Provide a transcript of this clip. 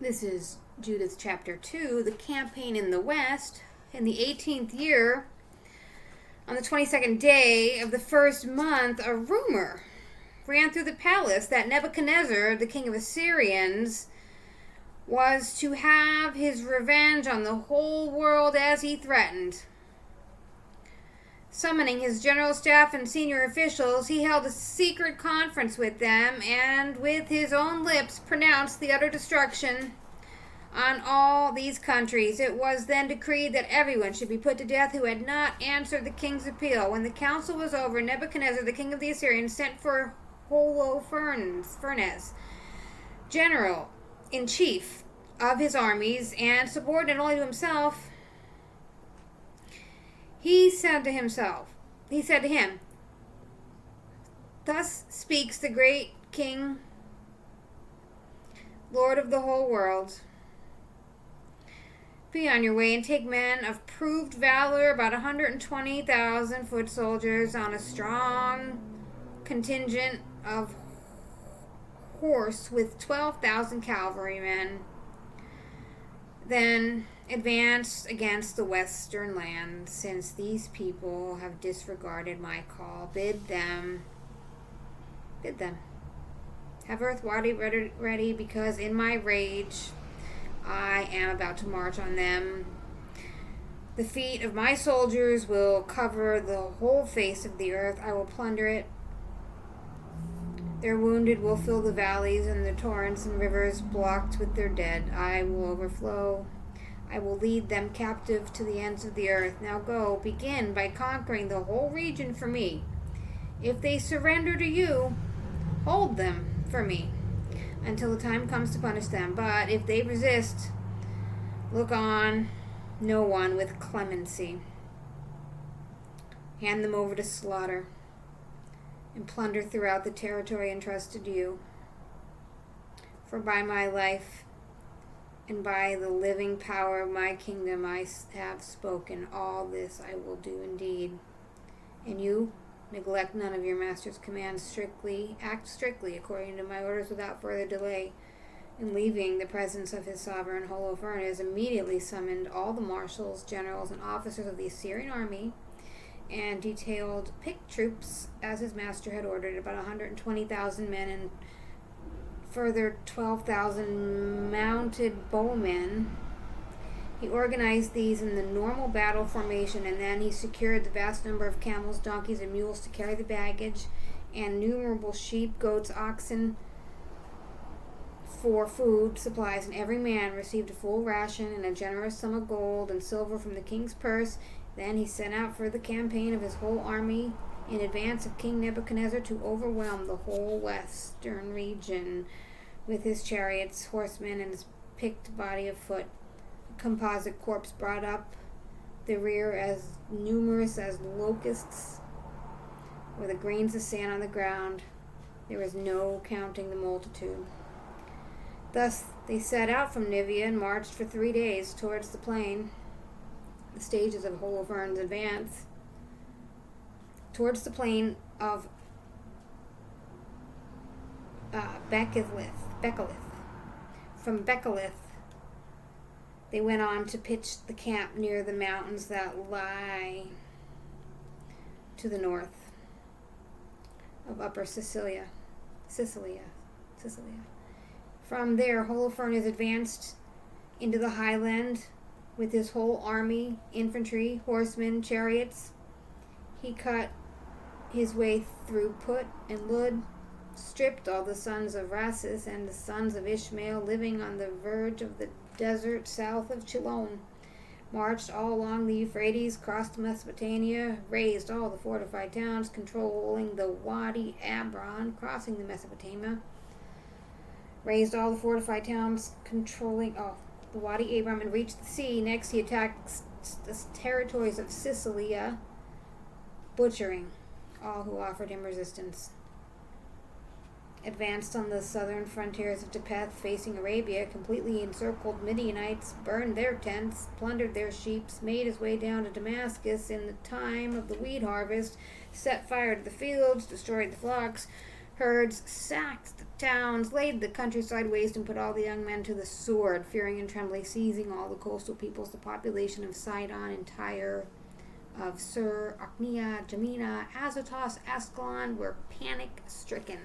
This is Judith chapter 2, the campaign in the west. In the 18th year, on the 22nd day of the first month, a rumor ran through the palace that Nebuchadnezzar, the king of Assyrians, was to have his revenge on the whole world as he threatened. Summoning his general staff and senior officials, he held a secret conference with them and with his own lips pronounced the utter destruction on all these countries. It was then decreed that everyone should be put to death who had not answered the king's appeal. When the council was over, Nebuchadnezzar, the king of the Assyrians, sent for holofernes, general-in-chief of his armies and subordinate only to himself. He said to him, "Thus speaks the great king, Lord of the whole world. Be on your way and take men of proved valor, about 120,000 foot soldiers on a strong contingent of horse with 12,000 cavalrymen. Then advance against the western land, since these people have disregarded my call. Bid them, have earth ready, because in my rage I am about to march on them. The feet of my soldiers will cover the whole face of the earth. I will plunder it. Their wounded will fill the valleys, and the torrents and rivers blocked with their dead. I will overflow. I will lead them captive to the ends of the earth. Now go, begin by conquering the whole region for me. If they surrender to you, hold them for me until the time comes to punish them. But if they resist, look on no one with clemency. Hand them over to slaughter and plunder throughout the territory entrusted to you. For by my life and by the living power of my kingdom I have spoken. All this I will do indeed. And you neglect none of your master's commands. Act strictly according to my orders without further delay." And leaving the presence of his sovereign, Holofernes immediately summoned all the marshals, generals, and officers of the Assyrian army and detailed picked troops as his master had ordered, about 120,000 men and further 12,000 mounted bowmen. He organized these in the normal battle formation, and then he secured the vast number of camels, donkeys, and mules to carry the baggage, and innumerable sheep, goats, oxen for food supplies, and every man received a full ration and a generous sum of gold and silver from the king's purse. Then he sent out for the campaign of his whole army in advance of King Nebuchadnezzar to overwhelm the whole western region with his chariots, horsemen, and his picked body of foot. A composite corps brought up the rear as numerous as locusts, or the grains of sand on the ground. There was no counting the multitude. Thus they set out from Nivea and marched for 3 days towards the plain, the stages of Holofernes' advance, towards the plain of Becalith. From Becalith, they went on to pitch the camp near the mountains that lie to the north of Upper Sicilia. From there, Holofernes advanced into the highland with his whole army, infantry, horsemen, chariots. He cut his way through Put and Lud, stripped all the sons of Rasis and the sons of Ishmael living on the verge of the desert south of Chilon, marched all along the Euphrates, crossed Mesopotamia, razed all the fortified towns controlling the Wadi Abron, crossing the Mesopotamia, razed all the fortified towns controlling the Wadi Abram, and reached the sea. Next, he attacked the territories of Sicilia, butchering all who offered him resistance. Advanced on the southern frontiers of Tepeth, facing Arabia, completely encircled Midianites, burned their tents, plundered their sheep, made his way down to Damascus in the time of the wheat harvest, set fire to the fields, destroyed the flocks, herds, sacked the towns, laid the countryside waste, and put all the young men to the sword, fearing and trembling, seizing all the coastal peoples, the population of Sidon and Tyre, of Sur, Acnea, Jamina, Azotus, Ascalon, were panic-stricken.